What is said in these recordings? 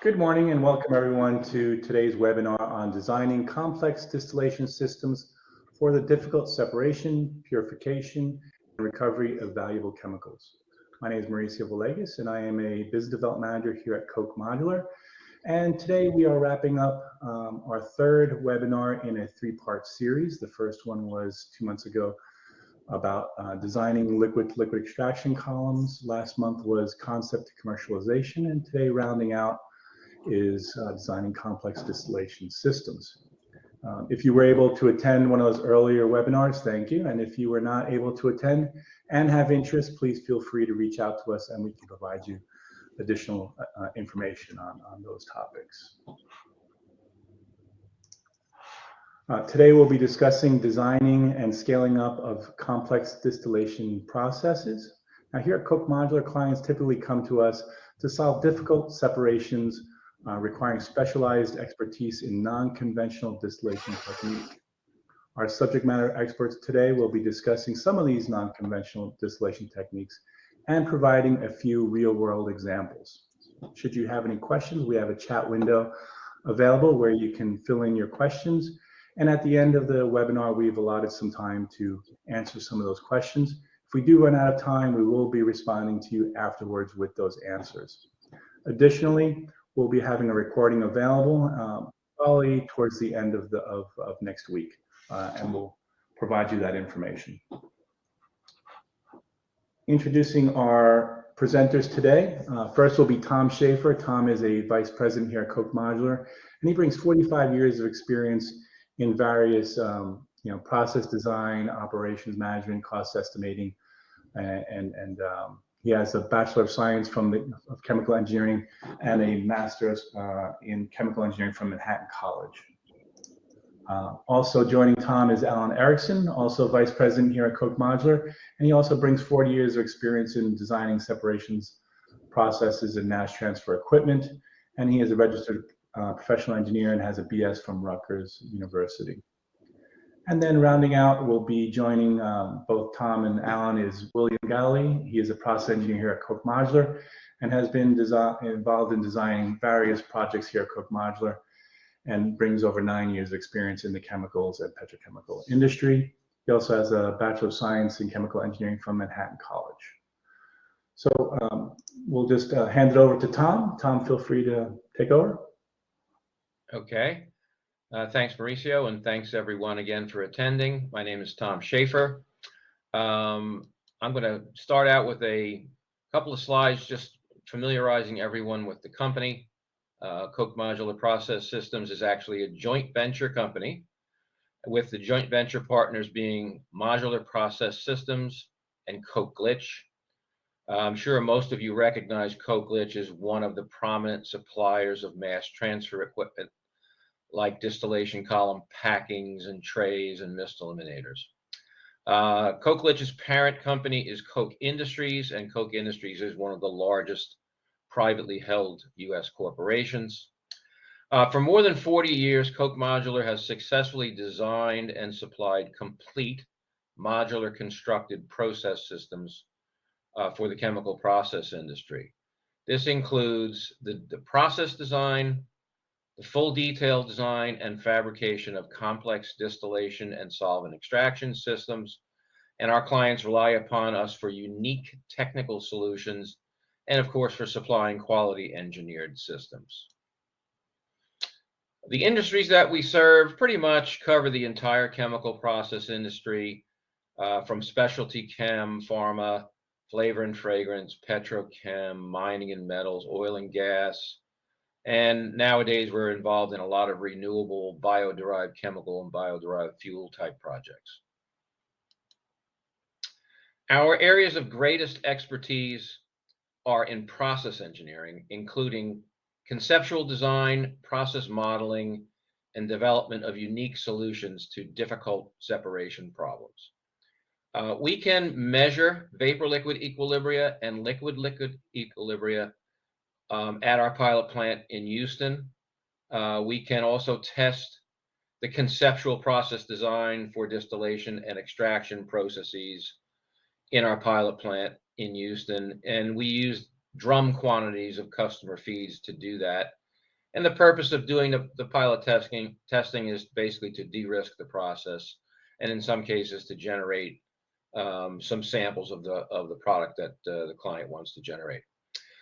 Good morning and welcome everyone to today's webinar on designing complex distillation systems for the difficult separation, purification, and recovery of valuable chemicals. My name is Mauricio Villegas and I am a business development manager here at Koch Modular. And today we are wrapping up our third webinar in a three-part series. The first one was 2 months ago about designing liquid-to-liquid extraction columns. Last month was concept to commercialization, and today rounding out is designing complex distillation systems. If you were able to attend one of those earlier webinars, thank you. And if you were not able to attend and have interest, please feel free to reach out to us and we can provide you additional information on those topics. Today we'll be discussing designing and scaling up of complex distillation processes. Now here at Koch Modular, clients typically come to us to solve difficult separations requiring specialized expertise in non-conventional distillation technique. Our subject matter experts today will be discussing some of these non-conventional distillation techniques and providing a few real-world examples. Should you have any questions, we have a chat window available where you can fill in your questions. And at the end of the webinar, we've allotted some time to answer some of those questions. If we do run out of time, we will be responding to you afterwards with those answers. Additionally, we'll be having a recording available probably towards the end of next week, and we'll provide you that information. Introducing our presenters today. First will be Tom Schaefer. Tom is a vice president here at Koch Modular, and he brings 45 years of experience in various process design, operations management, cost estimating, and he has a Bachelor of Science from Chemical Engineering and a Master's in Chemical Engineering from Manhattan College. Also joining Tom is Alan Erickson, also Vice President here at Koch Modular, and he also brings 40 years of experience in designing separations processes and mass transfer equipment, and he is a registered professional engineer and has a BS from Rutgers University. And then rounding out, will be joining both Tom and Alan is William Galley. He is a process engineer here at Koch Modular and has been involved in designing various projects here at Koch Modular and brings over 9 years of experience in the chemicals and petrochemical industry. He also has a Bachelor of Science in Chemical Engineering from Manhattan College. So we'll just hand it over to Tom. Tom, feel free to take over. Okay. Thanks, Mauricio, and thanks everyone again for attending. My name is Tom Schaefer. I'm going to start out with a couple of slides just familiarizing everyone with the company. Koch Modular Process Systems is actually a joint venture company, with the joint venture partners being Modular Process Systems and Koch. I'm sure most of you recognize Koch as one of the prominent suppliers of mass transfer equipment like distillation column packings and trays and mist eliminators. Koch's parent company is Koch Industries, and Koch Industries is one of the largest privately held U.S. corporations. For more than 40 years, Koch Modular has successfully designed and supplied complete modular constructed process systems for the chemical process industry. This includes the process design, the full detailed design and fabrication of complex distillation and solvent extraction systems, and our clients rely upon us for unique technical solutions and, of course, for supplying quality engineered systems. The industries that we serve pretty much cover the entire chemical process industry, from specialty chem, pharma, flavor and fragrance, petrochem, mining and metals, oil and gas, and nowadays we're involved in a lot of renewable bio-derived chemical and bio-derived fuel type projects. Our areas of greatest expertise are in process engineering, including conceptual design, process modeling, and development of unique solutions to difficult separation problems. We can measure vapor-liquid equilibria and liquid-liquid equilibria at our pilot plant in Houston. We can also test the conceptual process design for distillation and extraction processes in our pilot plant in Houston, and we use drum quantities of customer feeds to do that. And the purpose of doing the pilot testing is basically to de-risk the process, and in some cases to generate some samples of the product that the client wants to generate.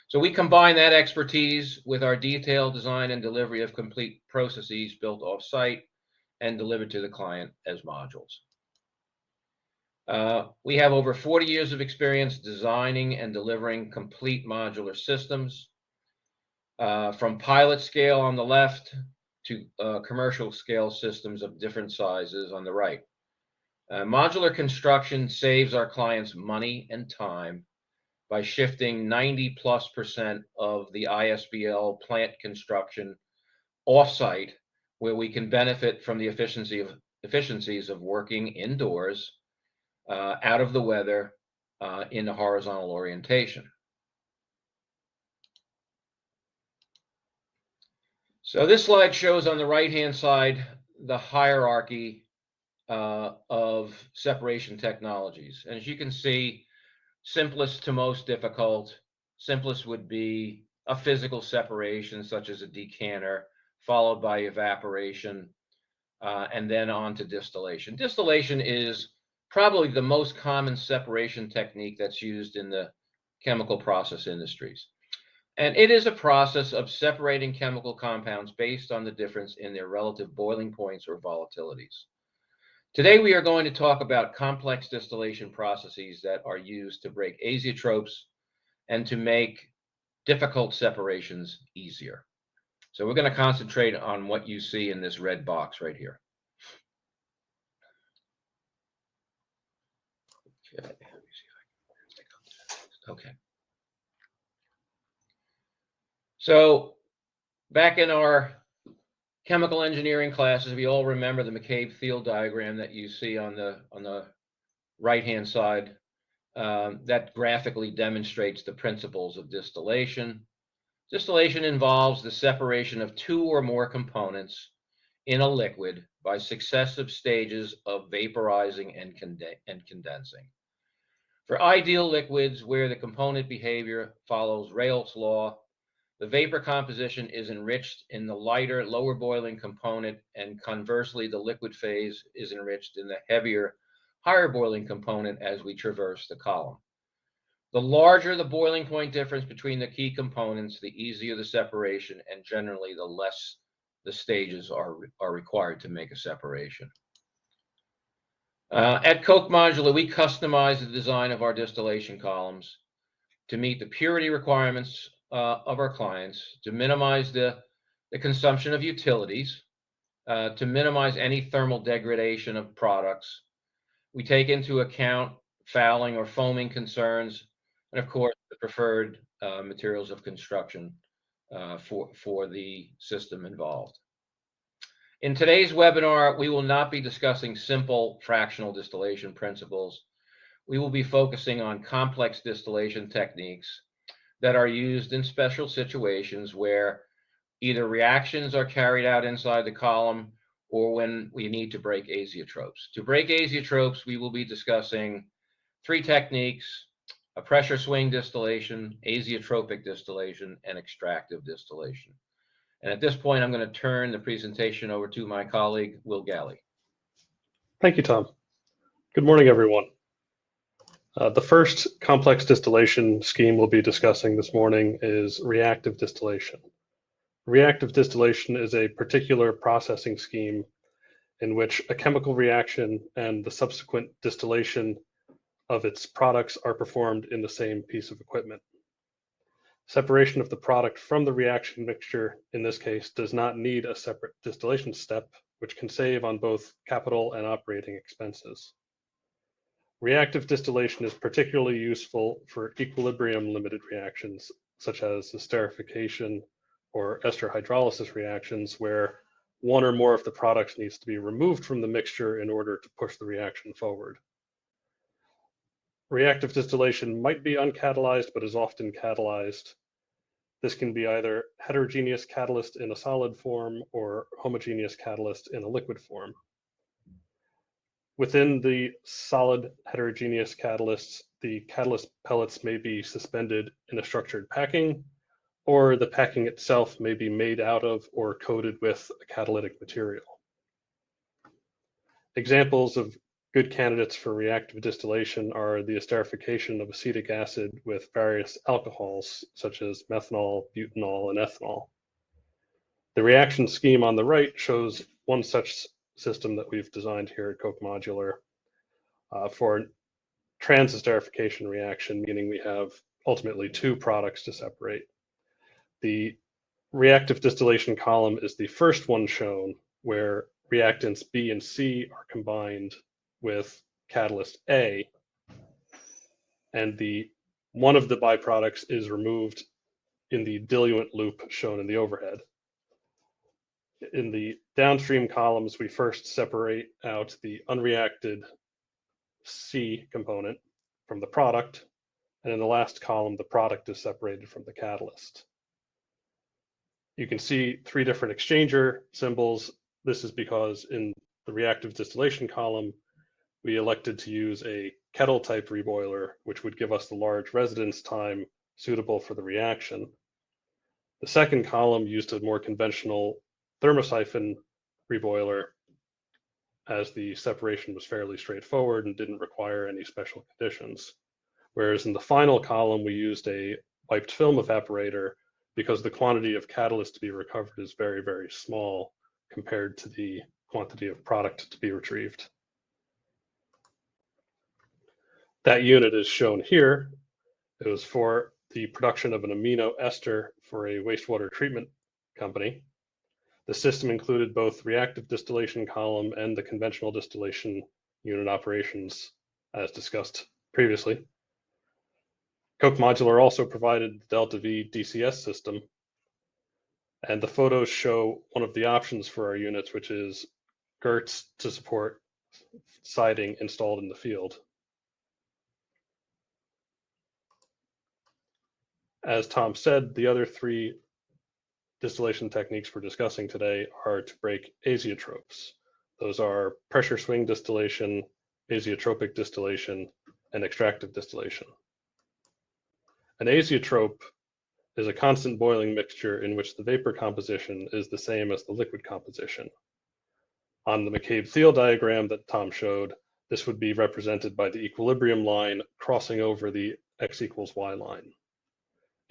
So we combine that expertise with our detailed design and delivery of complete processes built off-site and delivered to the client as modules. We have over 40 years of experience designing and delivering complete modular systems, from pilot scale on the left to commercial scale systems of different sizes on the right. Modular construction saves our clients money and time by shifting 90+% of the ISBL plant construction off-site, where we can benefit from the efficiencies of working indoors, out of the weather, in a horizontal orientation. So this slide shows on the right-hand side the hierarchy of separation technologies. And as you can see, simplest to most difficult. Simplest would be a physical separation, such as a decanter, followed by evaporation, and then on to distillation. Distillation is probably the most common separation technique that's used in the chemical process industries. And it is a process of separating chemical compounds based on the difference in their relative boiling points or volatilities. Today, we are going to talk about complex distillation processes that are used to break azeotropes and to make difficult separations easier. So we're going to concentrate on what you see in this red box right here. Okay. So back in our chemical engineering classes, we all remember the McCabe-Thiele diagram that you see on the right-hand side. That graphically demonstrates the principles of distillation. Distillation involves the separation of two or more components in a liquid by successive stages of vaporizing and condensing. For ideal liquids where the component behavior follows Rayleigh law, the vapor composition is enriched in the lighter, lower boiling component, and conversely, the liquid phase is enriched in the heavier, higher boiling component as we traverse the column. The larger the boiling point difference between the key components, the easier the separation, and generally the less the stages are required to make a separation. At Koch Modular, we customize the design of our distillation columns to meet the purity requirements of our clients, to minimize the consumption of utilities, to minimize any thermal degradation of products. We take into account fouling or foaming concerns, and of course, the preferred materials of construction for the system involved. In today's webinar, we will not be discussing simple fractional distillation principles. We will be focusing on complex distillation techniques that are used in special situations where either reactions are carried out inside the column or when we need to break azeotropes. To break azeotropes, we will be discussing three techniques: a pressure swing distillation, azeotropic distillation, and extractive distillation. And at this point, I'm going to turn the presentation over to my colleague, Will Galley. Thank you, Tom. Good morning, everyone. The first complex distillation scheme we'll be discussing this morning is reactive distillation. Reactive distillation is a particular processing scheme in which a chemical reaction and the subsequent distillation of its products are performed in the same piece of equipment. Separation of the product from the reaction mixture, in this case, does not need a separate distillation step, which can save on both capital and operating expenses. Reactive distillation is particularly useful for equilibrium limited reactions, such as esterification or ester hydrolysis reactions, where one or more of the products needs to be removed from the mixture in order to push the reaction forward. Reactive distillation might be uncatalyzed, but is often catalyzed. This can be either heterogeneous catalyst in a solid form or homogeneous catalyst in a liquid form. Within the solid heterogeneous catalysts, the catalyst pellets may be suspended in a structured packing, or the packing itself may be made out of or coated with a catalytic material. Examples of good candidates for reactive distillation are the esterification of acetic acid with various alcohols, such as methanol, butanol, and ethanol. The reaction scheme on the right shows one such system that we've designed here at Koch Modular for trans-esterification reaction, meaning we have ultimately two products to separate. The reactive distillation column is the first one shown, where reactants B and C are combined with catalyst A, and one of the byproducts is removed in the diluent loop shown in the overhead. In the downstream columns, we first separate out the unreacted C component from the product, and in the last column, the product is separated from the catalyst. You can see three different exchanger symbols. This is because in the reactive distillation column, we elected to use a kettle type reboiler, which would give us the large residence time suitable for the reaction. The second column used a more conventional thermosiphon reboiler, as the separation was fairly straightforward and didn't require any special conditions. Whereas in the final column, we used a wiped film evaporator because the quantity of catalyst to be recovered is very, very small compared to the quantity of product to be retrieved. That unit is shown here. It was for the production of an amino ester for a wastewater treatment company. The system included both reactive distillation column and the conventional distillation unit operations, as discussed previously. Koch Modular also provided the Delta V DCS system, and the photos show one of the options for our units, which is girts to support siding installed in the field. As Tom said, the other three distillation techniques we're discussing today are to break azeotropes. Those are pressure swing distillation, azeotropic distillation, and extractive distillation. An azeotrope is a constant boiling mixture in which the vapor composition is the same as the liquid composition. On the McCabe-Thiele diagram that Tom showed, this would be represented by the equilibrium line crossing over the x equals y line.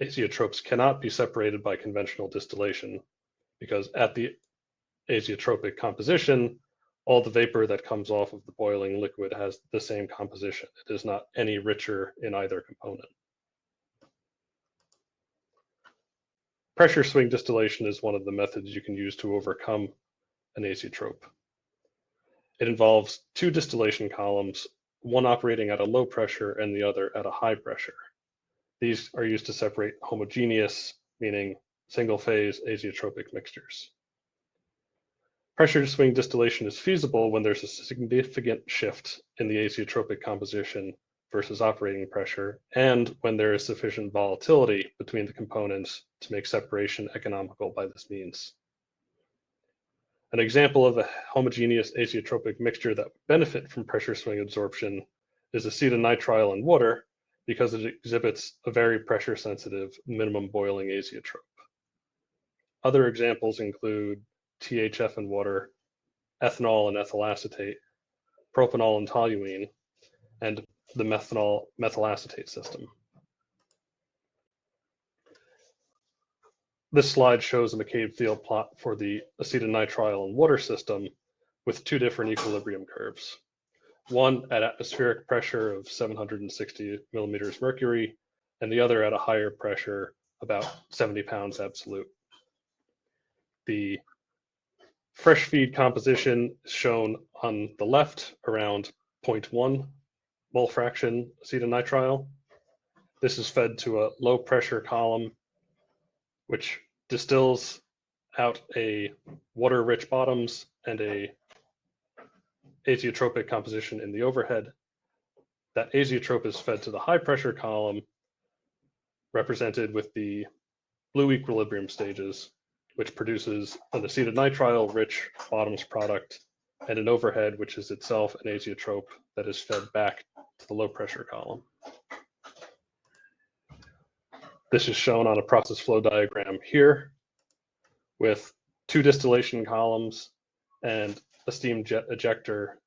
Azeotropes cannot be separated by conventional distillation because at the azeotropic composition, all the vapor that comes off of the boiling liquid has the same composition. It is not any richer in either component. Pressure swing distillation is one of the methods you can use to overcome an azeotrope. It involves two distillation columns, one operating at a low pressure and the other at a high pressure. These are used to separate homogeneous, meaning single-phase azeotropic mixtures. Pressure swing distillation is feasible when there's a significant shift in the azeotropic composition versus operating pressure, and when there is sufficient volatility between the components to make separation economical by this means. An example of a homogeneous azeotropic mixture that would benefit from pressure swing absorption is acetonitrile in water, because it exhibits a very pressure sensitive minimum boiling azeotrope. Other examples include THF in water, ethanol and ethyl acetate, propanol and toluene, and the methanol methyl acetate system. This slide shows a McCabe-Thiele plot for the acetonitrile and water system with two different equilibrium curves. One at atmospheric pressure of 760 millimeters mercury, and the other at a higher pressure, about 70 pounds absolute. The fresh feed composition is shown on the left around 0.1 mole fraction acetonitrile. This is fed to a low pressure column, which distills out a water-rich bottoms and a azeotropic composition in the overhead. That azeotrope is fed to the high pressure column, represented with the blue equilibrium stages, which produces an acetonitrile rich bottoms product and an overhead, which is itself an azeotrope that is fed back to the low pressure column. This is shown on a process flow diagram here with 2 distillation columns and a steam jet ejector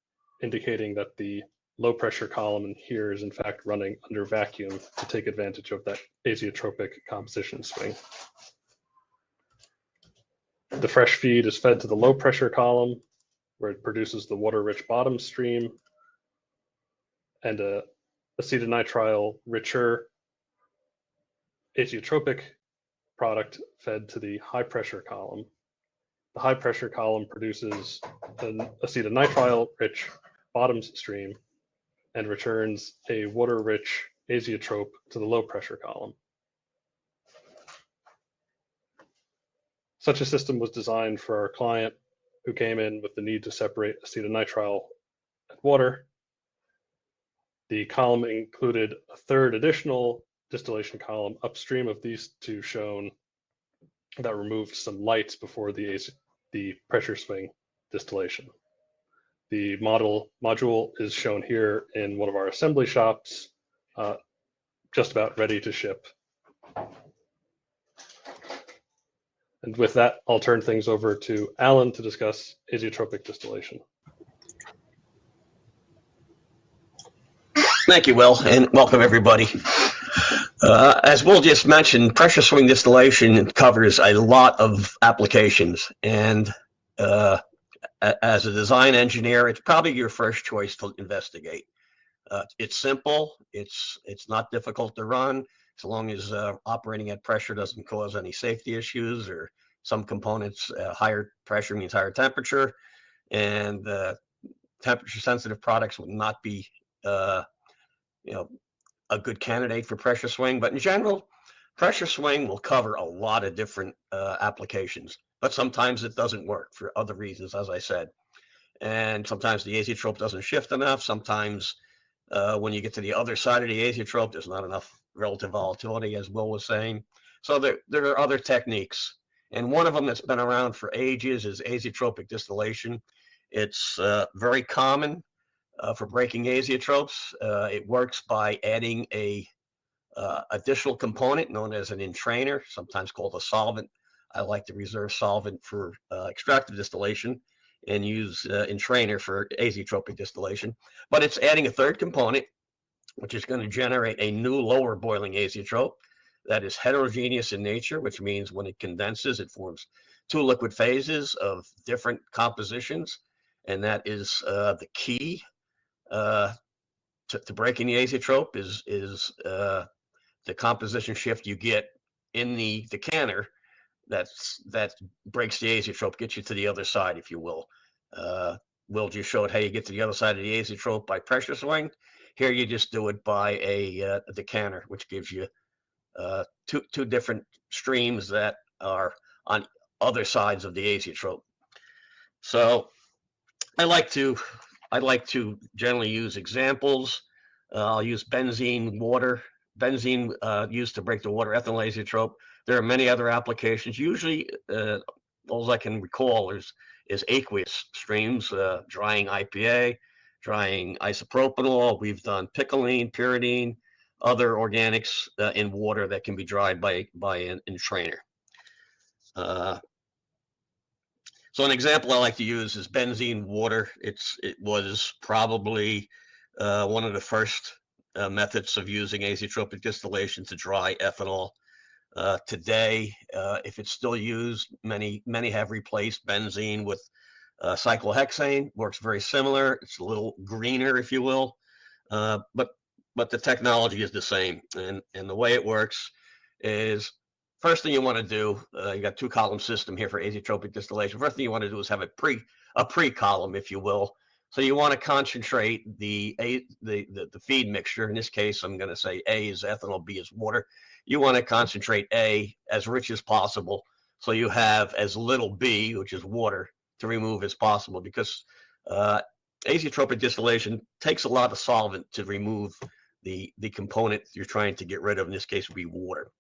indicating that the low pressure column in here is in fact running under vacuum to take advantage of that azeotropic composition swing. The fresh feed is fed to the low pressure column where it produces the water-rich bottom stream and a acetonitrile richer azeotropic product fed to the high pressure column. The high pressure column produces an acetonitrile rich bottom stream and returns a water-rich azeotrope to the low pressure column. Such a system was designed for our client who came in with the need to separate acetonitrile and water. The column included a third additional distillation column upstream of these 2 shown that removed some lights before the pressure swing distillation. The module is shown here in one of our assembly shops, just about ready to ship. And with that, I'll turn things over to Alan to discuss azeotropic distillation. Thank you, Will, and welcome everybody. As Will just mentioned, pressure swing distillation covers a lot of applications, and as a design engineer, it's probably your first choice to investigate. It's simple, it's not difficult to run, as long as operating at pressure doesn't cause any safety issues, or some components, higher pressure means higher temperature, and temperature sensitive products will not be a good candidate for pressure swing. But in general, pressure swing will cover a lot of different applications, but sometimes it doesn't work for other reasons, as I said. And sometimes the azeotrope doesn't shift enough. Sometimes when you get to the other side of the azeotrope, there's not enough relative volatility, as Will was saying. So there are other techniques. And one of them that's been around for ages is azeotropic distillation. It's very common for breaking azeotropes. It works by adding a additional component known as an entrainer, sometimes called a solvent. I like to reserve solvent for extractive distillation and use entrainer for azeotropic distillation. But it's adding a third component, which is going to generate a new lower boiling azeotrope that is heterogeneous in nature, which means when it condenses, it forms 2 liquid phases of different compositions. And that is the key to breaking the azeotrope is the composition shift you get in the decanter that breaks the azeotrope, gets you to the other side, if you will. Will just showed how you get to the other side of the azeotrope by pressure swing. Here you just do it by a decanter, which gives you two different streams that are on other sides of the azeotrope. So I like to generally use examples. I'll use benzene water. Benzene used to break the water ethanol azeotrope. There are many other applications. Usually, all I can recall is aqueous streams, drying IPA, drying isopropanol. We've done picoline, pyridine, other organics in water that can be dried by an entrainer. So an example I like to use is benzene water. It was probably one of the first methods of using azeotropic distillation to dry ethanol. Today, if it's still used, many have replaced benzene with cyclohexane. Works very similar. It's a little greener, if you will, but the technology is the same. And the way it works is, first thing you want to do, you got 2-column system here for azeotropic distillation. First thing you want to do is have a pre-column, if you will. So you want to concentrate the feed mixture. In this case, I'm going to say A is ethanol, B is water. You want to concentrate A as rich as possible, so you have as little B, which is water, to remove as possible, because azeotropic distillation takes a lot of solvent to remove the component you're trying to get rid of. In this case, would be water.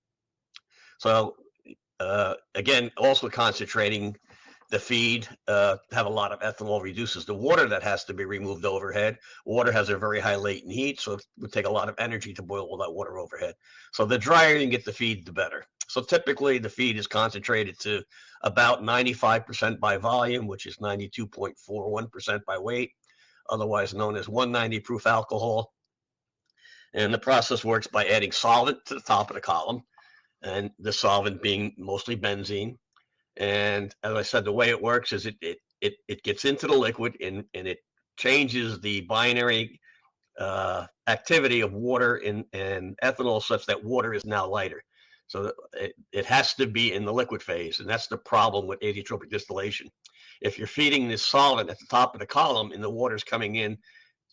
So again, also concentrating the feed have a lot of ethanol, reduces the water that has to be removed overhead. Water has a very high latent heat, so it would take a lot of energy to boil all that water overhead. So the drier you can get the feed, the better. So typically the feed is concentrated to about 95% by volume, which is 92.41% by weight, otherwise known as 190 proof alcohol. And the process works by adding solvent to the top of the column, and the solvent being mostly benzene. And as I said, the way it works is it gets into the liquid and it changes the binary activity of water and ethanol such that water is now lighter. So it has to be in the liquid phase, and that's the problem with azeotropic distillation. If you're feeding this solvent at the top of the column and the water's coming in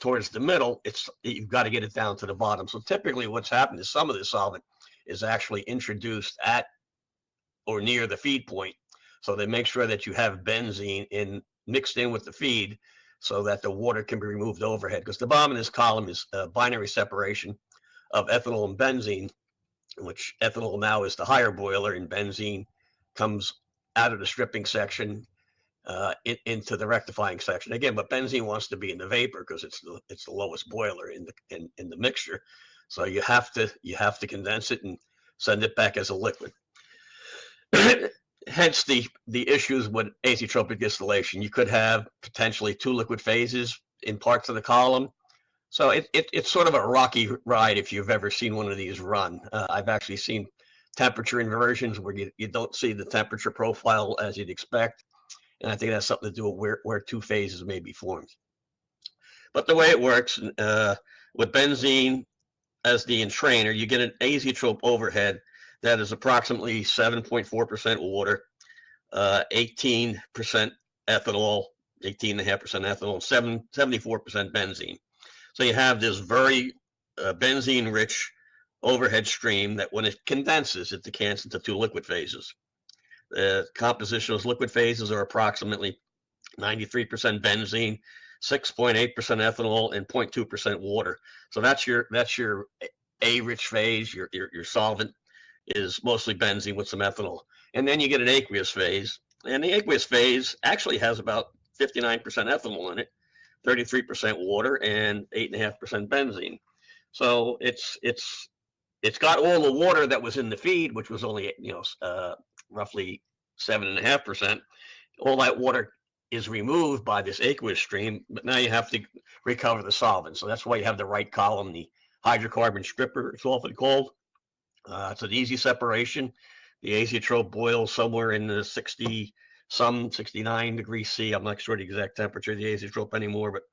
towards the middle, you've got to get it down to the bottom. So typically what's happened is some of the solvent is actually introduced at or near the feed point. So they make sure that you have benzene mixed in with the feed so that the water can be removed overhead, because the bottom of this column is a binary separation of ethanol and benzene, which ethanol now is the higher boiler and benzene comes out of the stripping section into the rectifying section. Again, but benzene wants to be in the vapor because it's the lowest boiler in the mixture. So you have to condense it and send it back as a liquid. Hence the issues with azeotropic distillation. You could have potentially 2 liquid phases in parts of the column. So it's sort of a rocky ride if you've ever seen one of these run. I've actually seen temperature inversions where you don't see the temperature profile as you'd expect. And I think that's something to do with where 2 phases may be formed. But the way it works, with benzene as the entrainer, you get an azeotrope overhead that is approximately 7.4% water, 18% ethanol, 18.5% ethanol, 74% benzene. So you have this very benzene-rich overhead stream that when it condenses, it decants into 2 liquid phases. The composition of those liquid phases are approximately 93% benzene, 6.8% ethanol, and 0.2% water. So that's your A-rich phase. Your solvent is mostly benzene with some ethanol. And then you get an aqueous phase. And the aqueous phase actually has about 59% ethanol in it, 33% water, and 8.5% benzene. So it's got all the water that was in the feed, which was only roughly 7.5%. All that water is removed by this aqueous stream, but now you have to recover the solvent. So that's why you have the right column, the hydrocarbon stripper, it's often called. It's an easy separation. The azeotrope boils somewhere in the 69 degrees C. I'm not sure the exact temperature of the azeotrope anymore, but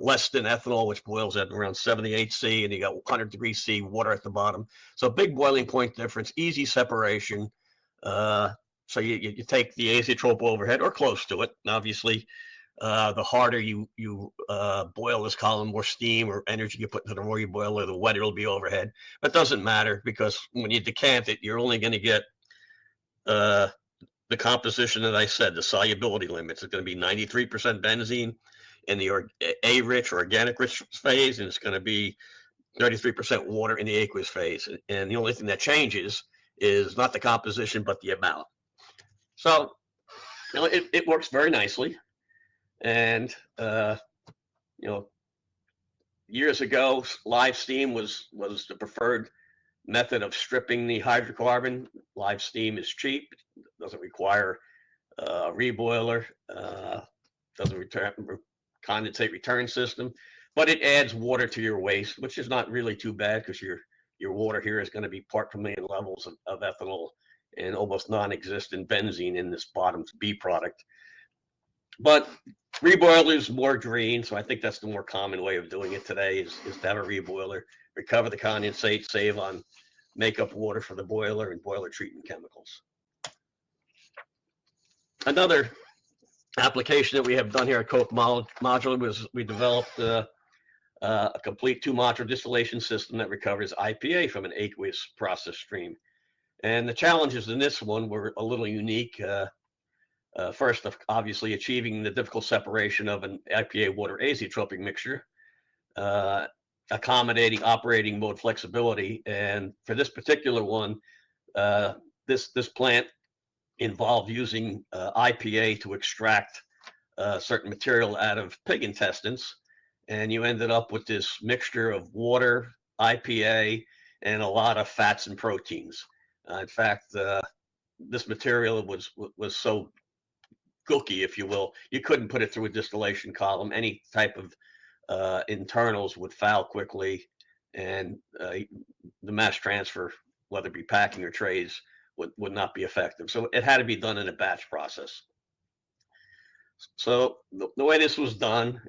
less than ethanol, which boils at around 78 C, and you got 100 degrees C water at the bottom. So big boiling point difference, easy separation. So you take the azeotrope overhead or close to it. And obviously, the harder you boil this column, more steam or energy you put into the royer boiler, the wetter it'll be overhead. But it doesn't matter, because when you decant it, you're only going to get the composition that I said, the solubility limits. It's going to be 93% benzene in the A-rich or organic-rich phase, and it's going to be 33% water in the aqueous phase. And the only thing that changes is not the composition, but the amount. So it works very nicely. And years ago, live steam was the preferred method of stripping the hydrocarbon. Live steam is cheap, doesn't require a reboiler, doesn't condensate return system, but it adds water to your waste, which is not really too bad, because your water here is going to be part per million levels of ethanol and almost non-existent benzene in this bottom B product. But reboiler is more green, so I think that's the more common way of doing it today, is to have a reboiler, recover the condensate, save on makeup water for the boiler and boiler treatment chemicals. Another application that we have done here at Koch Modular was we developed a complete 2-module distillation system that recovers IPA from an aqueous process stream. And the challenges in this one were a little unique. First, obviously, achieving the difficult separation of an IPA water azeotropic mixture, accommodating operating mode flexibility. And for this particular one, this plant involved using IPA to extract certain material out of pig intestines, and you ended up with this mixture of water, IPA, and a lot of fats and proteins. In fact, this material was so gooky, if you will, you couldn't put it through a distillation column. Any type of internals would foul quickly, and the mass transfer, whether it be packing or trays, would not be effective. So it had to be done in a batch process. So the way this was done,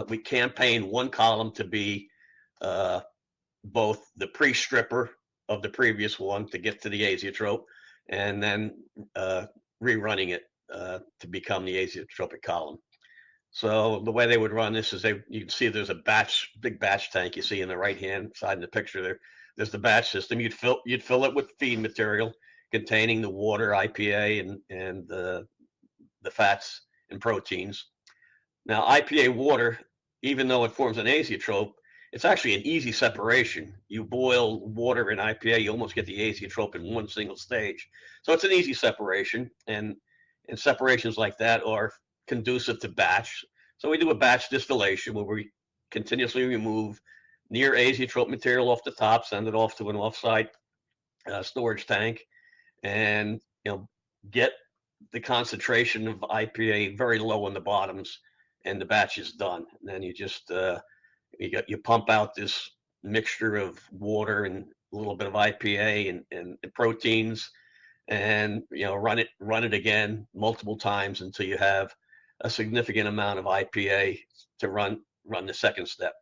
we campaigned one column to be both the pre-stripper of the previous one to get to the azeotrope, and then rerunning it to become the azeotropic column. So the way they would run this is you can see there's a big batch tank you see in the right hand side in the picture there. There's the batch system. You'd fill it with feed material containing the water, IPA, and the fats and proteins. Now, IPA water, even though it forms an azeotrope, it's actually an easy separation. You boil water in IPA, you almost get the azeotrope in one single stage. So it's an easy separation, and separations like that are conducive to batch. So we do a batch distillation where we continuously remove near azeotrope material off the top, send it off to an offsite storage tank, and get the concentration of IPA very low in the bottoms, and the batch is done. And then you just you pump out this mixture of water and a little bit of IPA and proteins, and run it again multiple times until you have a significant amount of IPA to run the second step.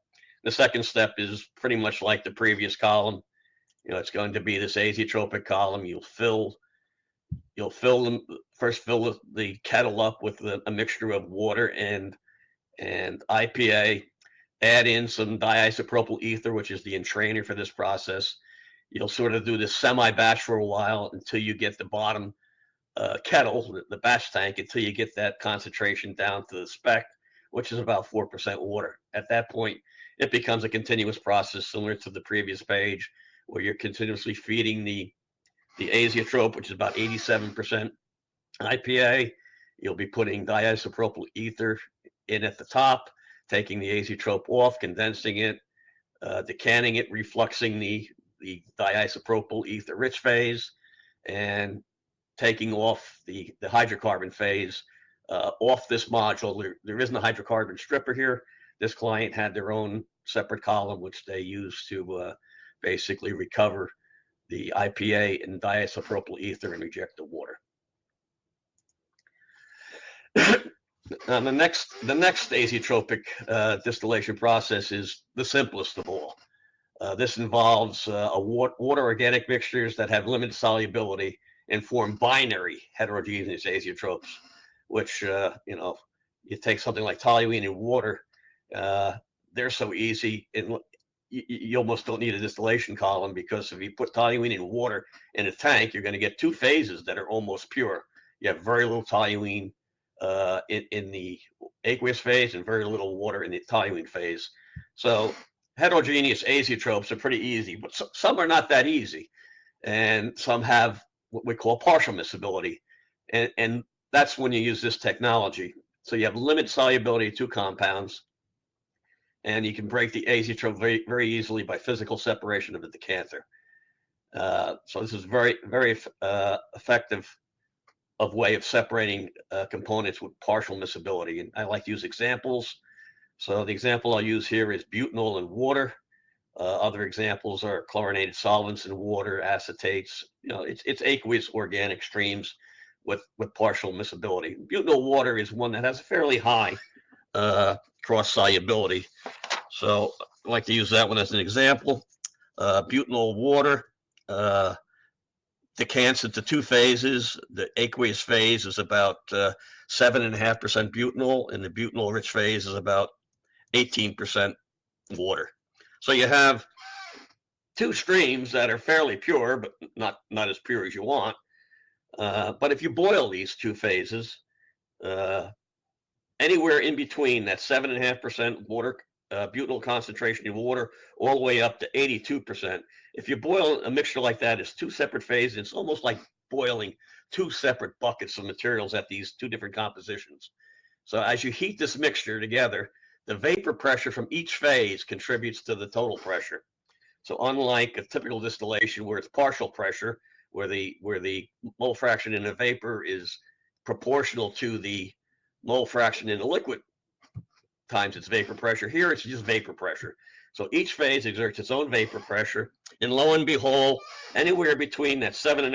The second step is pretty much like the previous column. It's going to be this azeotropic column. You'll fill the kettle up with a mixture of water and IPA. Add in some diisopropyl ether, which is the entrainer for this process. You'll sort of do this semi-batch for a while until you get the bottom kettle, the batch tank, until you get that concentration down to the spec, which is about 4% water. At that point, it becomes a continuous process similar to the previous page, where you're continuously feeding the azeotrope, which is about 87% IPA. You'll be putting diisopropyl ether in at the top, taking the azeotrope off, condensing it, decanting it, refluxing the diisopropyl ether rich phase, and taking off the hydrocarbon phase off this module. There isn't a hydrocarbon stripper here. This client had their own separate column, which they use to basically recover the IPA and diisopropyl ether and reject the water. The next azeotropic distillation process is the simplest of all. This involves water organic mixtures that have limited solubility and form binary heterogeneous azeotropes, which you take something like toluene and water. They're so easy, and you almost don't need a distillation column, because if you put toluene and water in a tank, you're going to get two phases that are almost pure. You have very little toluene in the aqueous phase and very little water in the toluene phase. So heterogeneous azeotropes are pretty easy, but some are not that easy, and some have what we call partial miscibility, and that's when you use this technology. So you have limited solubility of two compounds, and you can break the azeotrope very, very easily by physical separation of the decanter. So this is very, very effective way of separating components with partial miscibility. And I like to use examples. So the example I'll use here is butanol and water. Other examples are chlorinated solvents in water, acetates. It's aqueous organic streams with partial miscibility. Butanol water is one that has a fairly high cross solubility. So I like to use that one as an example. Butanol water decants into two phases. The aqueous phase is about 7.5% butanol, and the butanol-rich phase is about 18% water. So you have two streams that are fairly pure, but not as pure as you want. But if you boil these two phases, anywhere in between that 7.5% water butanol concentration in water all the way up to 82%. If you boil a mixture like that as two separate phases, it's almost like boiling two separate buckets of materials at these two different compositions. So as you heat this mixture together, the vapor pressure from each phase contributes to the total pressure. So unlike a typical distillation where it's partial pressure, where the mole fraction in the vapor is proportional to the mole fraction in the liquid times its vapor pressure, here it's just vapor pressure. So each phase exerts its own vapor pressure, and lo and behold, anywhere between that 7.5%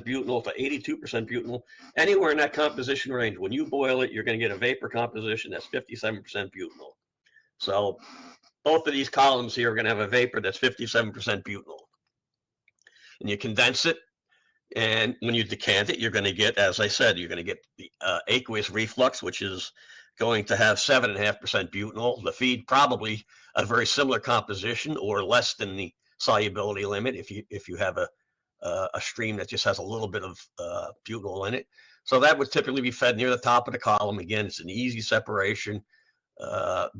butanol to 82% butanol, anywhere in that composition range, when you boil it, you're going to get a vapor composition that's 57% butanol. So both of these columns here are going to have a vapor that's 57% butanol. And you condense it, and when you decant it, you're going to get, as I said, you're going to get the aqueous reflux, which is going to have 7.5% butanol. The feed probably a very similar composition or less than the solubility limit if you have a stream that just has a little bit of butanol in it. So that would typically be fed near the top of the column. Again, it's an easy separation. The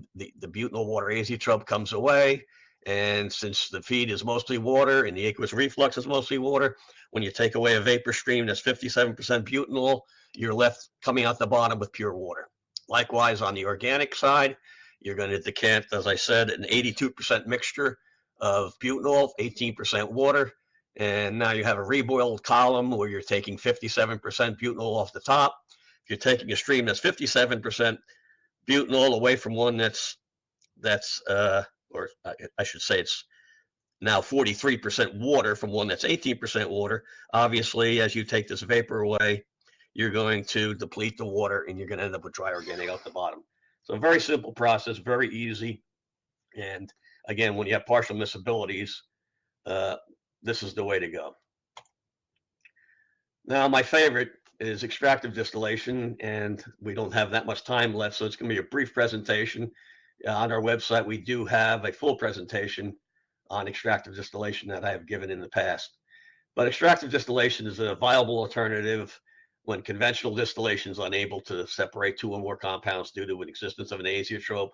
butanol water azeotrope comes away, and since the feed is mostly water and the aqueous reflux is mostly water, when you take away a vapor stream that's 57% butanol, you're left coming out the bottom with pure water. Likewise, on the organic side, you're going to decant, as I said, an 82% mixture of butanol, 18% water, and now you have a reboiled column where you're taking 57% butanol off the top. If you're taking a stream that's 57% butanol away from one that's or I should say it's now 43% water from one that's 18% water. Obviously, as you take this vapor away, you're going to deplete the water and you're going to end up with dry organic out the bottom. So a very simple process, very easy. And again, when you have partial miscibilities, this is the way to go. Now, my favorite is extractive distillation, and we don't have that much time left, so it's going to be a brief presentation. On our website, we do have a full presentation on extractive distillation that I have given in the past. But extractive distillation is a viable alternative when conventional distillation is unable to separate two or more compounds due to an existence of an azeotrope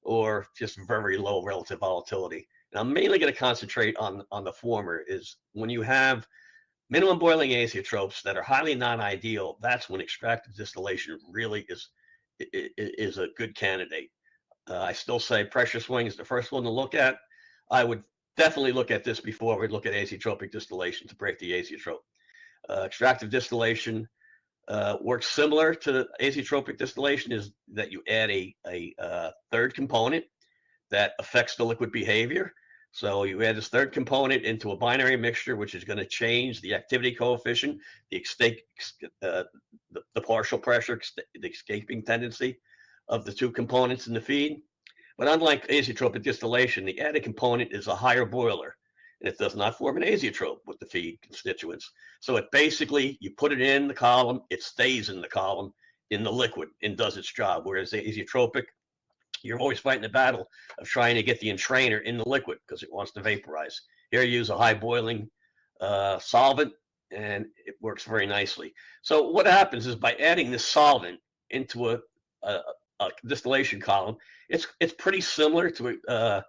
or just very low relative volatility. And I'm mainly going to concentrate on the former, is when you have minimum boiling azeotropes that are highly non-ideal, that's when extractive distillation really is a good candidate. I still say pressure swing is the first one to look at. I would definitely look at this before we look at azeotropic distillation to break the azeotrope. Extractive distillation works similar to azeotropic distillation, is that you add a third component that affects the liquid behavior. So you add this third component into a binary mixture, which is going to change the activity coefficient, the partial pressure, the escaping tendency of the two components in the feed. But unlike azeotropic distillation, the added component is a higher boiler, and it does not form an azeotrope with the feed constituents. So it basically, you put it in the column, it stays in the column in the liquid and does its job. Whereas the azeotropic, you're always fighting the battle of trying to get the entrainer in the liquid because it wants to vaporize. Here you use a high boiling solvent, and it works very nicely. So what happens is by adding this solvent into a distillation column, it's pretty similar to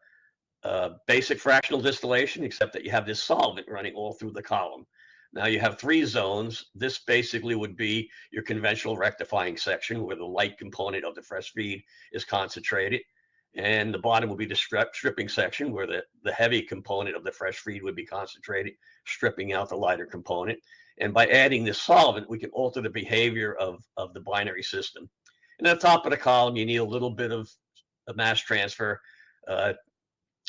basic fractional distillation, except that you have this solvent running all through the column. Now you have three zones. This basically would be your conventional rectifying section where the light component of the fresh feed is concentrated. And the bottom would be the stripping section where the heavy component of the fresh feed would be concentrated, stripping out the lighter component. And by adding this solvent, we can alter the behavior of the binary system. And at the top of the column, you need a little bit of a mass transfer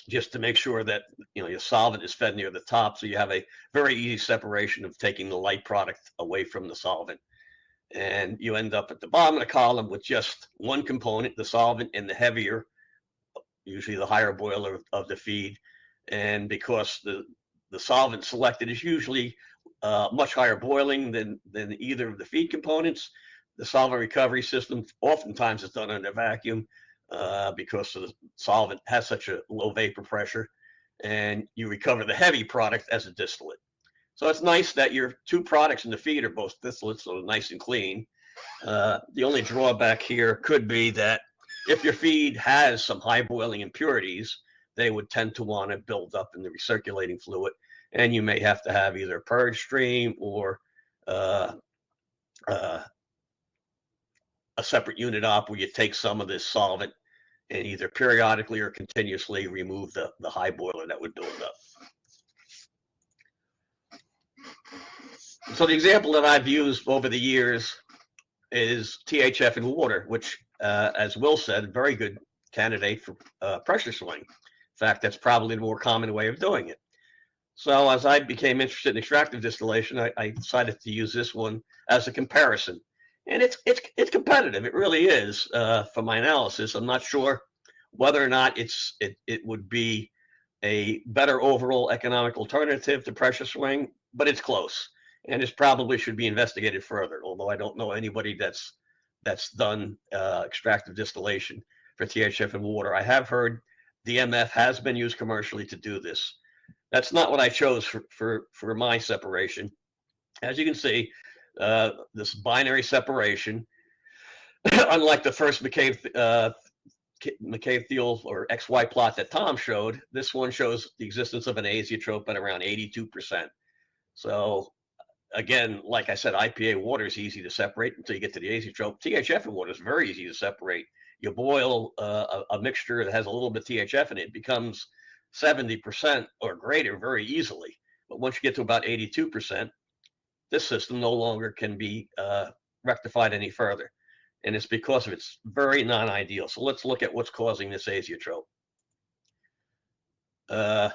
just to make sure that your solvent is fed near the top, so you have a very easy separation of taking the light product away from the solvent. And you end up at the bottom of the column with just one component, the solvent, and the heavier, usually the higher boiler of the feed. And because the solvent selected is usually much higher boiling than either of the feed components, the solvent recovery system oftentimes is done under vacuum because the solvent has such a low vapor pressure, and you recover the heavy product as a distillate. So it's nice that your two products in the feed are both distillates, so nice and clean. The only drawback here could be that if your feed has some high boiling impurities, they would tend to want to build up in the recirculating fluid, and you may have to have either a purge stream or uh, uh, a separate unit op where you take some of this solvent and either periodically or continuously remove the high boiler that would build up. So the example that I've used over the years is THF in water, which, as Will said, very good candidate for pressure swing. In fact, that's probably the more common way of doing it. So as I became interested in extractive distillation, I decided to use this one as a comparison. And it's competitive. It really is. For my analysis, I'm not sure whether or not it would be a better overall economic alternative to pressure swing, but it's close, and it probably should be investigated further. Although I don't know anybody that's done extractive distillation for THF in water. I have heard DMF has been used commercially to do this. That's not what I chose for my separation. As you can see, this binary separation, unlike the first McCabe-Thiel or XY plot that Tom showed, this one shows the existence of an azeotrope at around 82%. So again, like I said, IPA water is easy to separate until you get to the azeotrope. THF in water is very easy to separate. You boil a mixture that has a little bit of THF in it, it becomes 70% or greater very easily. But once you get to about 82%, this system no longer can be rectified any further. And it's because of its very non-ideal. So let's look at what's causing this azeotrope. I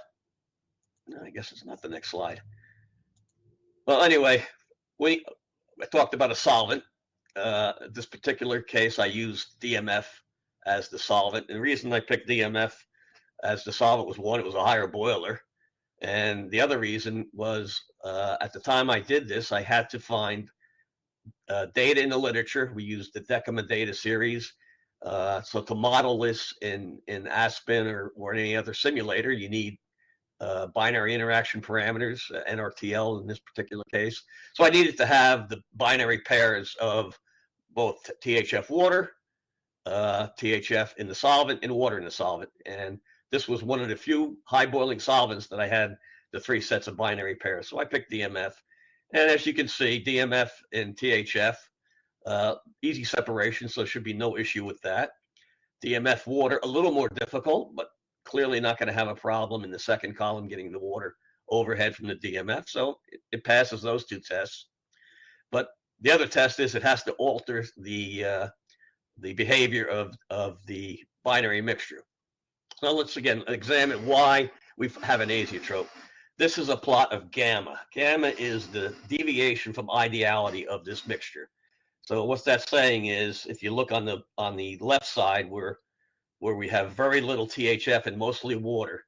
guess it's not the next slide. Well, anyway, I talked about a solvent. This particular case, I used DMF as the solvent. And the reason I picked DMF as the solvent was, one, it was a higher boiler. And the other reason was at the time I did this, I had to find data in the literature. We used the Decima data series. So to model this in Aspen or any other simulator, you need binary interaction parameters, NRTL in this particular case. So I needed to have the binary pairs of both THF water, THF in the solvent, and water in the solvent. And this was one of the few high boiling solvents that I had the 3 sets of binary pairs. So I picked DMF. And as you can see, DMF and THF, easy separation, so there should be no issue with that. DMF water, a little more difficult, but clearly not going to have a problem in the second column getting the water overhead from the DMF. So it passes those 2 tests. But the other test is it has to alter the behavior of the binary mixture. Now let's again examine why we have an azeotrope. This is a plot of gamma. Gamma is the deviation from ideality of this mixture. So what that's saying is, if you look on the left side where we have very little THF and mostly water,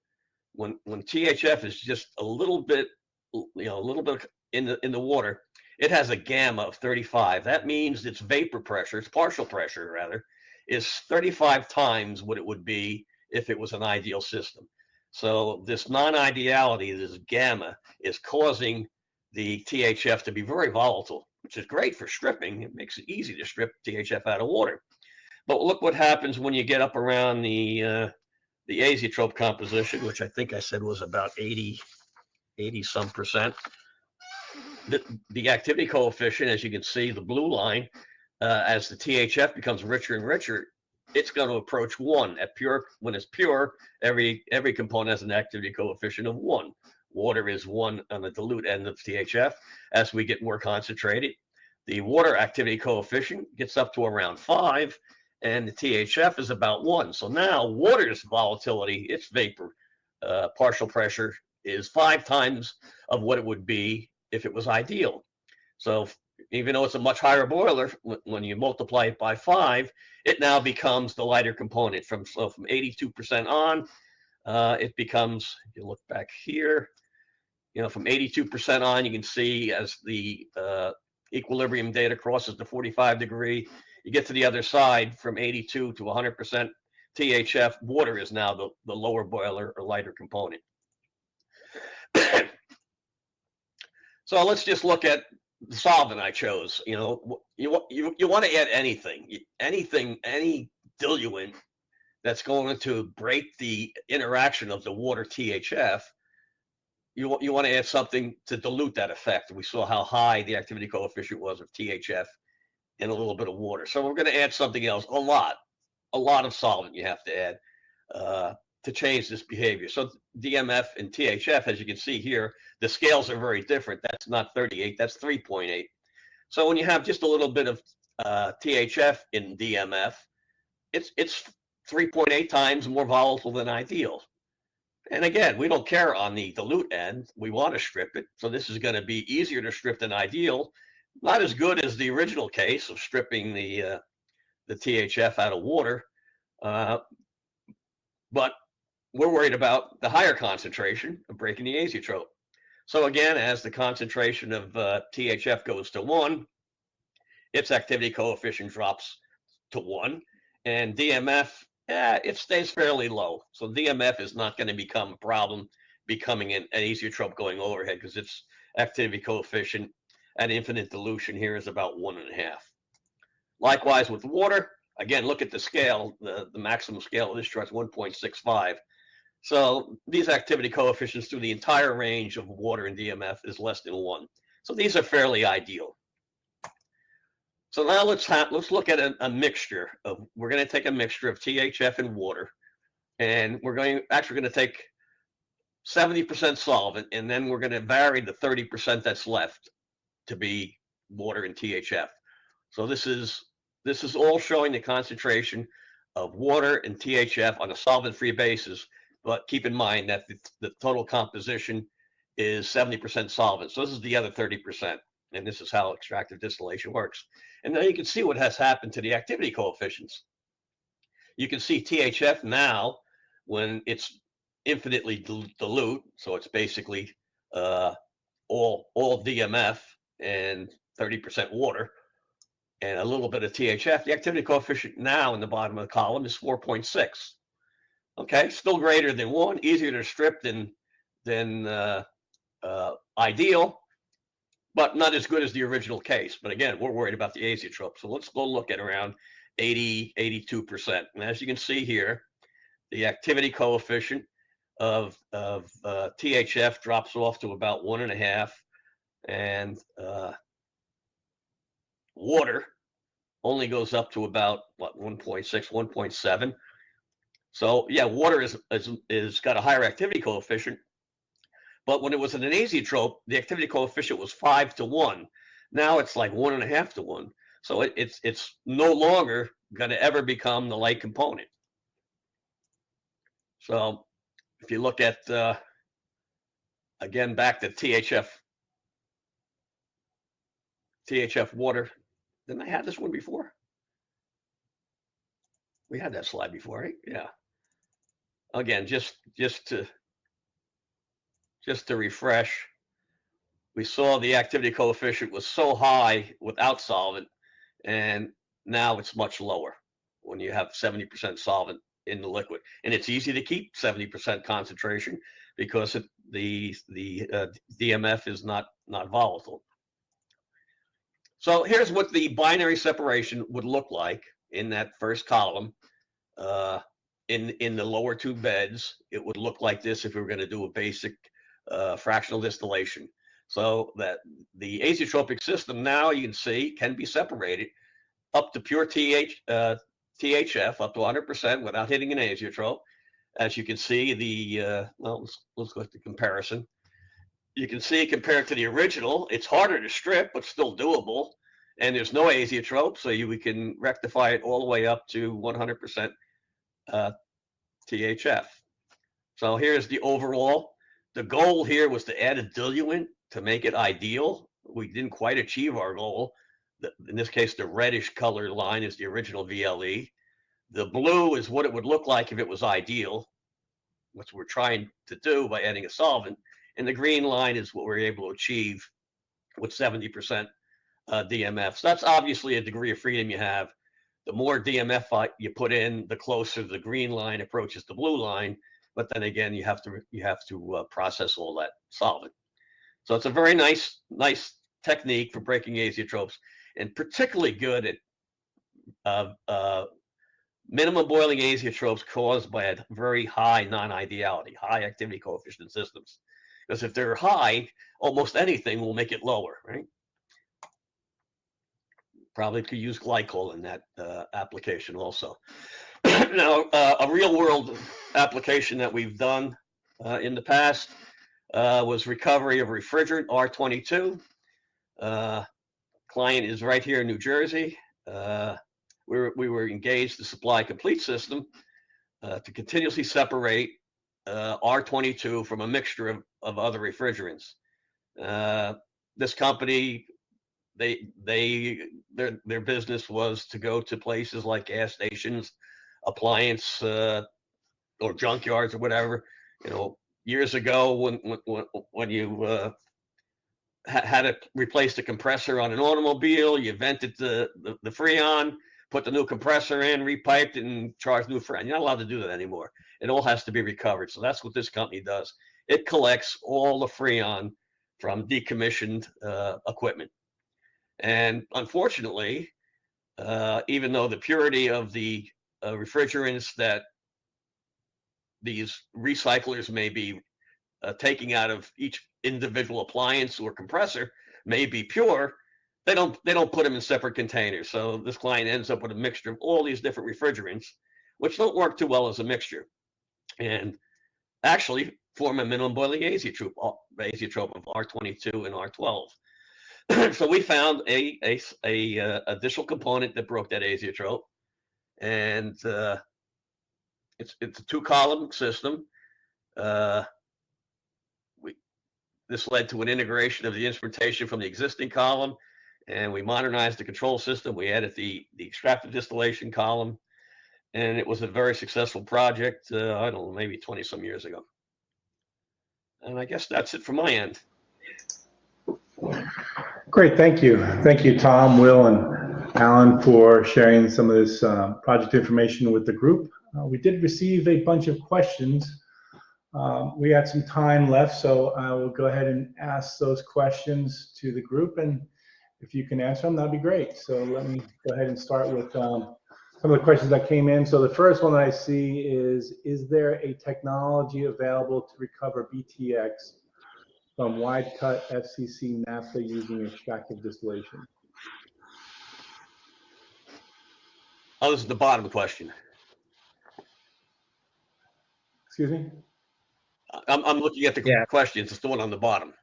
when THF is just a little bit, a little bit in the water, it has a gamma of 35. That means its vapor pressure, its partial pressure rather, is 35 times what it would be if it was an ideal system. So this non-ideality, this gamma, is causing the THF to be very volatile, which is great for stripping. It makes it easy to strip THF out of water. But look what happens when you get up around the azeotrope composition, which I think I said was about 80 some percent. The activity coefficient, as you can see, the blue line, as the THF becomes richer and richer, it's going to approach 1 at pure. When it's pure, every component has an activity coefficient of 1. Water is 1 on the dilute end of THF. As we get more concentrated, the water activity coefficient gets up to around 5, and the THF is about 1. So now water's volatility, its vapor partial pressure, is 5 times of what it would be if it was ideal. So even though it's a much higher boiler, when you multiply it by 5, it now becomes the lighter component. From 82% on, it becomes, if you look back here, from 82% on, you can see as the equilibrium data crosses the 45 degree, you get to the other side from 82 to 100% THF. Water is now the lower boiler or lighter component. So let's just look at the solvent I chose. You want to add any diluent that's going to break the interaction of the water THF. you want to add something to dilute that effect. We saw how high the activity coefficient was of THF and a little bit of water. So we're going to add something else, a lot of solvent you have to add to change this behavior. So DMF and THF, as you can see here, the scales are very different. That's not 38, that's 3.8. So when you have just a little bit of THF in DMF, it's 3.8 times more volatile than ideal. And again, we don't care on the dilute end. We want to strip it. So this is going to be easier to strip than ideal. Not as good as the original case of stripping the THF out of water. But we're worried about the higher concentration of breaking the azeotrope. So again, as the concentration of THF goes to 1, its activity coefficient drops to 1. And DMF, it stays fairly low. So DMF is not going to become a problem becoming an azeotrope going overhead, because its activity coefficient at infinite dilution here is about 1.5. Likewise with water, again, look at the scale. The maximum scale of this chart is 1.65. So these activity coefficients through the entire range of water and DMF is less than 1. So these are fairly ideal. So now let's look at a mixture of, we're going to take a mixture of THF and water, and we're going to take 70% solvent, and then we're going to vary the 30% that's left to be water and THF. So this is all showing the concentration of water and THF on a solvent-free basis, but keep in mind that the total composition is 70% solvent. So this is the other 30%, and this is how extractive distillation works. And now you can see what has happened to the activity coefficients. You can see THF now, when it's infinitely dilute, so it's basically all DMF and 30% water and a little bit of THF, the activity coefficient now in the bottom of the column is 4.6. Okay, still greater than 1, easier to strip than ideal, but not as good as the original case. But again, we're worried about the azeotrope. So let's go look at around 80, 82%. And as you can see here, the activity coefficient of THF drops off to about 1.5, and water only goes up to about 1.6, 1.7. So yeah, water is got a higher activity coefficient, but when it was in an azeotrope, the activity coefficient was 5 to 1. Now it's like 1.5 to 1. So it's no longer going to ever become the light component. So if you look at again back to THF water, didn't I have this one before? We had that slide before, right? Yeah. Again, just to refresh, we saw the activity coefficient was so high without solvent, and now it's much lower when you have 70% solvent in the liquid. And it's easy to keep 70% concentration because the DMF is not volatile. So here's what the binary separation would look like in that first column. In the lower two beds, it would look like this if we were going to do a basic fractional distillation. So that the azeotropic system now, you can see, can be separated up to pure THF up to 100% without hitting an azeotrope. As you can see, well, let's look at the comparison. You can see compared to the original, it's harder to strip, but still doable. And there's no azeotrope, so we can rectify it all the way up to 100% THF. So here's the overall. The goal here was to add a diluent to make it ideal. We didn't quite achieve our goal. In this case, the reddish colored line is the original VLE. The blue is what it would look like if it was ideal, which we're trying to do by adding a solvent. And the green line is what we're able to achieve with 70% DMF. So that's obviously a degree of freedom you have. The more DMF you put in, the closer the green line approaches the blue line. But then again, you have to process all that solvent. So it's a very nice technique for breaking azeotropes, and particularly good at minimum boiling azeotropes caused by a very high non-ideality, high activity coefficient systems. Because if they're high, almost anything will make it lower, right? Probably could use glycol in that application also. Now, a real world application that we've done in the past was recovery of refrigerant R22. Client is right here in New Jersey. We were engaged to supply a complete system to continuously separate R22 from a mixture of other refrigerants. This company, their business was to go to places like gas stations, appliance or junkyards or whatever. You know, years ago when you had to replace the compressor on an automobile, you vented the Freon, put the new compressor in, repiped it, and charged new Freon. You're not allowed to do that anymore. It all has to be recovered. So that's what this company does. It collects all the Freon from decommissioned equipment. And unfortunately, even though the purity of the refrigerants that these recyclers may be taking out of each individual appliance or compressor may be pure, they don't put them in separate containers. So this client ends up with a mixture of all these different refrigerants, which don't work too well as a mixture, and actually form a minimum boiling azeotrope of R22 and R12. So we found a additional component that broke that azeotrope, and it's a 2-column system. This led to an integration of the instrumentation from the existing column, and we modernized the control system. We added the extractive distillation column, and it was a very successful project. I don't know, maybe 20 some years ago. And I guess that's it from my end. Great, thank you. Thank you, Tom, Will, and Alan, for sharing some of this project information with the group. We did receive a bunch of questions. We had some time left, so I will go ahead and ask those questions to the group, and if you can answer them, that'd be great. So let me go ahead and start with some of the questions that came in. So the first one that I see is there a technology available to recover BTX from wide cut FCC naphtha using extractive distillation? Oh, this is the bottom question. Excuse me? I'm looking at the questions. It's the one on the bottom.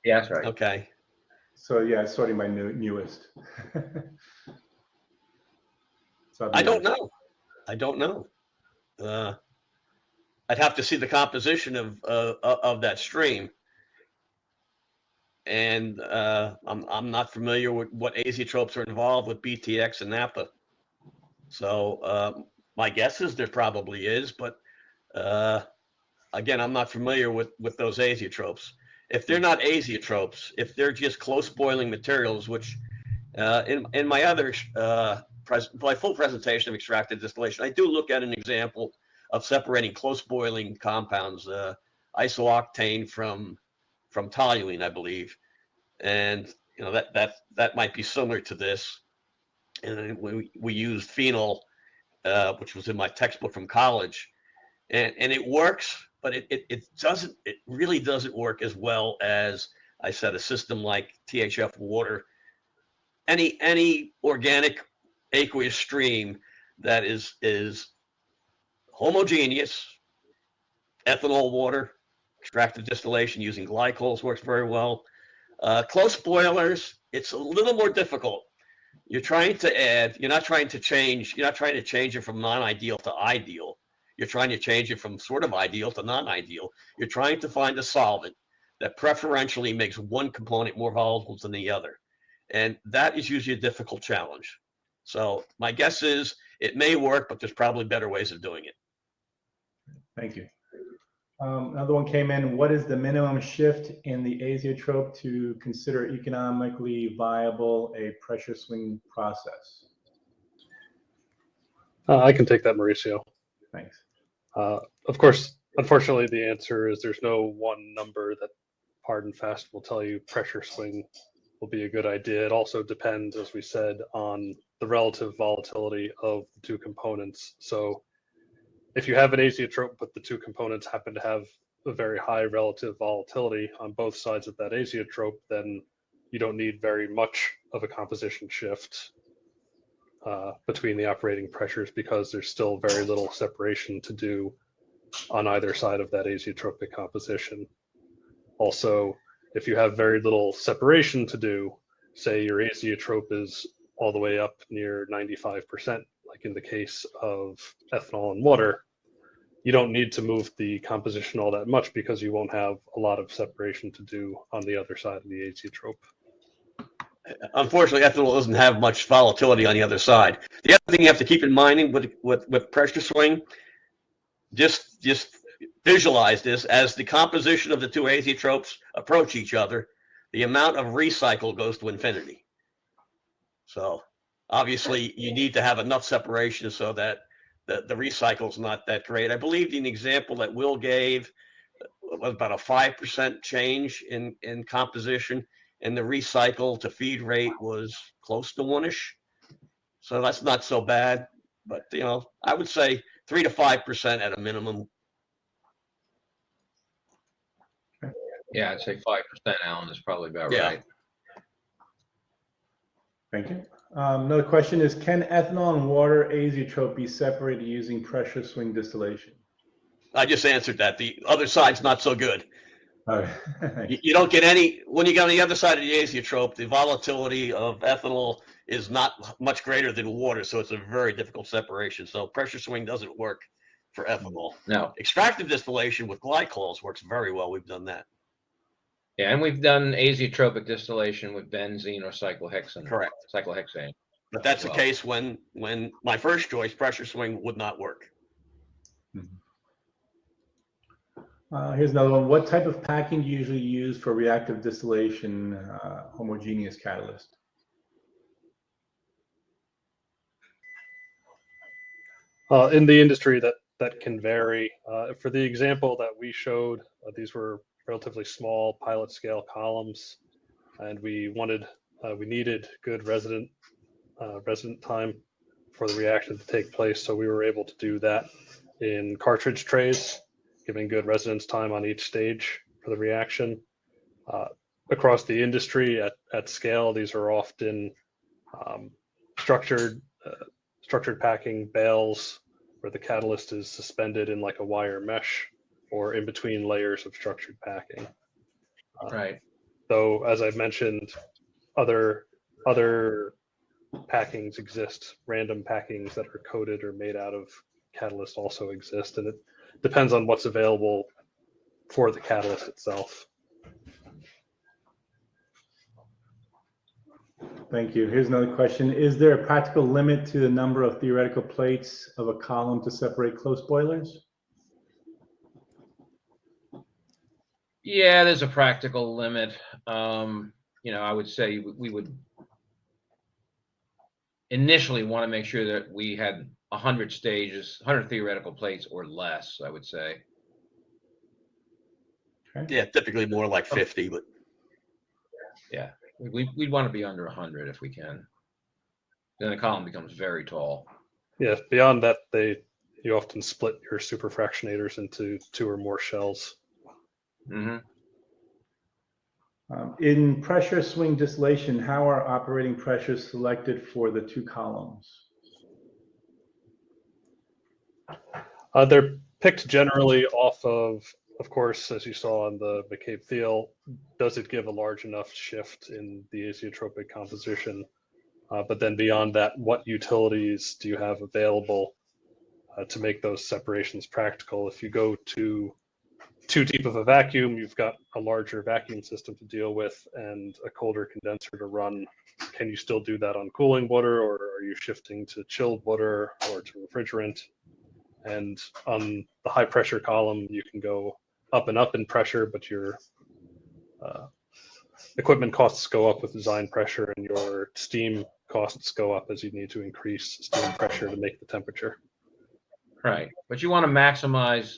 Yeah, that's right. Okay. So yeah, it's sorting my newest. So I don't know. I'd have to see the composition of that stream, and I'm not familiar with what azeotropes are involved with BTX and naphtha. So my guess is there probably is, but again, I'm not familiar with those azeotropes. If they're not azeotropes, if they're just close boiling materials, which in my other my full presentation of extractive distillation, I do look at an example of separating close boiling compounds, isooctane from toluene, I believe, and you know that might be similar to this. And we used phenol, which was in my textbook from college, and it works, but it really doesn't work as well as I said a system like THF water. Any organic aqueous stream that is homogeneous, ethanol water, extractive distillation using glycols works very well. Close boilers, it's a little more difficult. You're trying to add, you're not trying to change it from non-ideal to ideal. You're trying to change it from sort of ideal to non-ideal. You're trying to find a solvent that preferentially makes one component more volatile than the other. And that is usually a difficult challenge. So my guess is it may work, but there's probably better ways of doing it. Thank you. Another one came in. What is the minimum shift in the azeotrope to consider economically viable a pressure swing process? I can take that, Mauricio. Thanks. Of course, unfortunately, the answer is there's no one number that hard and fast will tell you pressure swing will be a good idea. It also depends, as we said, on the relative volatility of the two components. So if you have an azeotrope, but the two components happen to have a very high relative volatility on both sides of that azeotrope, then you don't need very much of a composition shift between the operating pressures, because there's still very little separation to do on either side of that azeotropic composition. Also, if you have very little separation to do, say your azeotrope is all the way up near 95%, like in the case of ethanol and water, you don't need to move the composition all that much, because you won't have a lot of separation to do on the other side of the azeotrope. Unfortunately, ethanol doesn't have much volatility on the other side. The other thing you have to keep in mind with pressure swing, just visualize this as the composition of the two azeotropes approach each other, the amount of recycle goes to infinity. So obviously you need to have enough separation so that the recycle is not that great. I believe the example that Will gave was about a 5% change in composition, and the recycle to feed rate was close to 1-ish. So that's not so bad, but I would say 3 to 5% at a minimum. Yeah, I'd say 5%, Alan, is probably about Yeah. right. Thank you. Another question is, can ethanol and water azeotrope be separated using pressure swing distillation? I just answered that. The other side's not so good. Okay. You don't get any, when you get on the other side of the azeotrope, the volatility of ethanol is not much greater than water, so it's a very difficult separation. So pressure swing doesn't work for ethanol. No. Extractive distillation with glycols works very well. We've done that. Yeah, and we've done azeotropic distillation with benzene or cyclohexane. Correct. Cyclohexane. But that's Well. the case when my first choice, pressure swing, would not work. Here's another one. What type of packing do you usually use for reactive distillation homogeneous catalyst? In the industry, that can vary. For the example that we showed, these were relatively small pilot scale columns, and we needed good resident time for the reaction to take place. So we were able to do that in cartridge trays, giving good residence time on each stage for the reaction. Across the industry at scale, these are often structured packing bales where the catalyst is suspended in like a wire mesh or in between layers of structured packing. Right. Though, as I've mentioned, other packings exist. Random packings that are coated or made out of catalyst also exist, and it depends on what's available for the catalyst itself. Thank you. Here's another question. Is there a practical limit to the number of theoretical plates of a column to separate close boilers? Yeah, there's a practical limit. I would say we would initially want to make sure that we had 100 stages, 100 theoretical plates or less, I would say. Okay. Yeah, typically more like 50, but Yeah, we'd want to be under 100 if we can. Then the column becomes very tall. Yeah, beyond that, you often split your superfractionators into 2 or more shells. Mm-hmm. In pressure swing distillation, how are operating pressures selected for the 2 columns? They're picked generally off of course, as you saw on the McCabe Thiel, does it give a large enough shift in the azeotropic composition? But then beyond that, what utilities do you have available to make those separations practical? If you go to too deep of a vacuum, you've got a larger vacuum system to deal with and a colder condenser to run. Can you still do that on cooling water, or are you shifting to chilled water or to refrigerant? And on the high pressure column, you can go up and up in pressure, but your equipment costs go up with design pressure, and your steam costs go up as you need to increase steam pressure to make the temperature. Right, but you want to maximize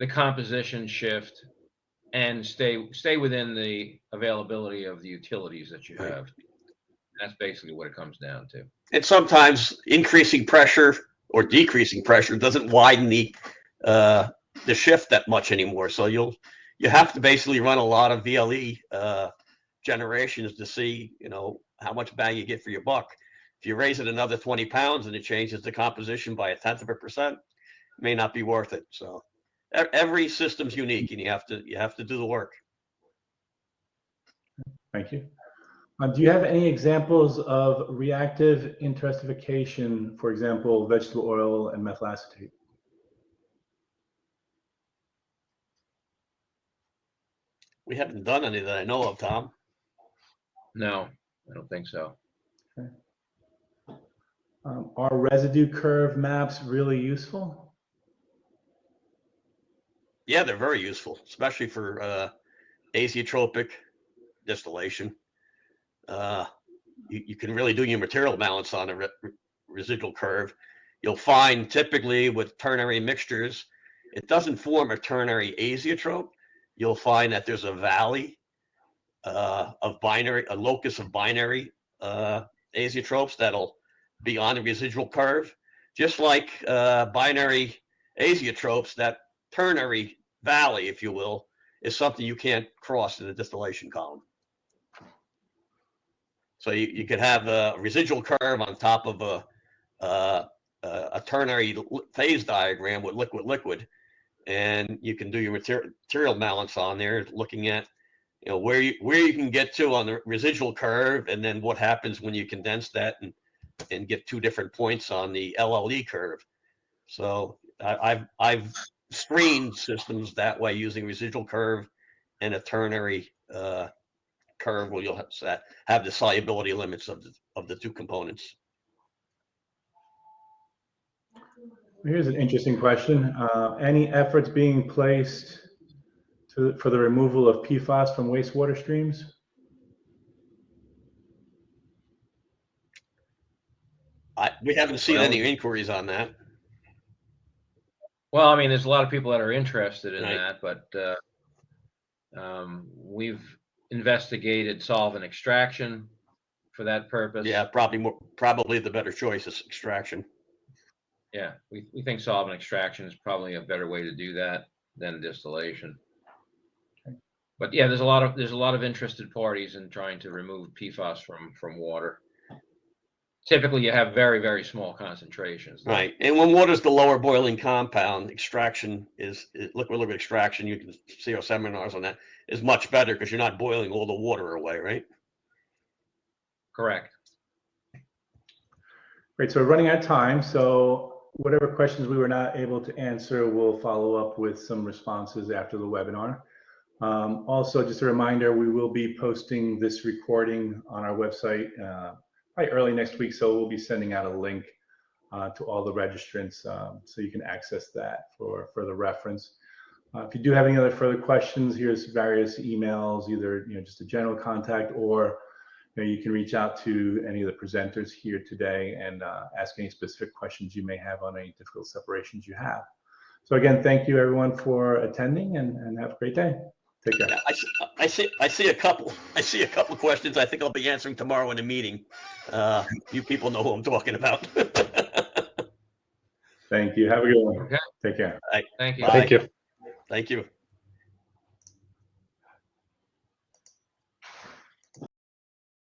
the composition shift and stay within the availability of the utilities that you have. That's basically what it comes down to. and sometimes increasing pressure or decreasing pressure doesn't widen the the shift that much anymore. So you have to basically run a lot of VLE generations to see, how much bang you get for your buck. If you raise it another 20 pounds and it changes the composition by 0.1%, it may not be worth it. So every system's unique, and you have to do the work. Thank you. Do you have any examples of reactive intensification, for example, vegetable oil and methyl acetate? We haven't done any that I know of, Tom. No, I don't think so. Okay. Are residue curve maps really useful? Yeah, they're very useful, especially for azeotropic distillation. You can really do your material balance on a residual curve. You'll find typically with ternary mixtures, it doesn't form a ternary azeotrope. You'll find that there's a valley of binary, a locus of binary azeotropes that'll be on the residual curve. Just like binary azeotropes, that ternary valley, if you will, is something you can't cross in the distillation column. So you could have a residual curve on top of a ternary phase diagram with liquid, and you can do your material balance on there, looking at where you can get to on the residual curve, and then what happens when you condense that and get two different points on the LLE curve. So I've screened systems that way using residual curve and a ternary curve where you'll have the solubility limits of the two components. Here's an interesting question. Any efforts being placed for the removal of PFAS from wastewater streams? We haven't seen any inquiries on that. Well, I mean, there's a lot of people that are interested in Right. that, but we've investigated solvent extraction for that purpose. Yeah, probably the better choice is extraction. Yeah, we think solvent extraction is probably a better way to do that than distillation. Okay. But yeah, there's a lot of interested parties in trying to remove PFAS from water. Typically, you have very, very small concentrations. Right, and when water's the lower boiling compound, extraction is liquid extraction. You can see our seminars on that, is much better because you're not boiling all the water away, right? Correct. Great, so we're running out of time. So whatever questions we were not able to answer, we'll follow up with some responses after the webinar. Also, just a reminder, we will be posting this recording on our website probably early next week. So we'll be sending out a link to all the registrants so you can access that for further reference. If you do have any other further questions, here's various emails, either just a general contact, or you can reach out to any of the presenters here today and ask any specific questions you may have on any difficult separations you have. So again, thank you everyone for attending, and have a great day. Take care. Yeah, I see a couple questions I think I'll be answering tomorrow in a meeting. You people know who I'm talking about. Thank you. Have a good one. Okay. Take care. Right. Thank you. Bye. Thank you. Thank you.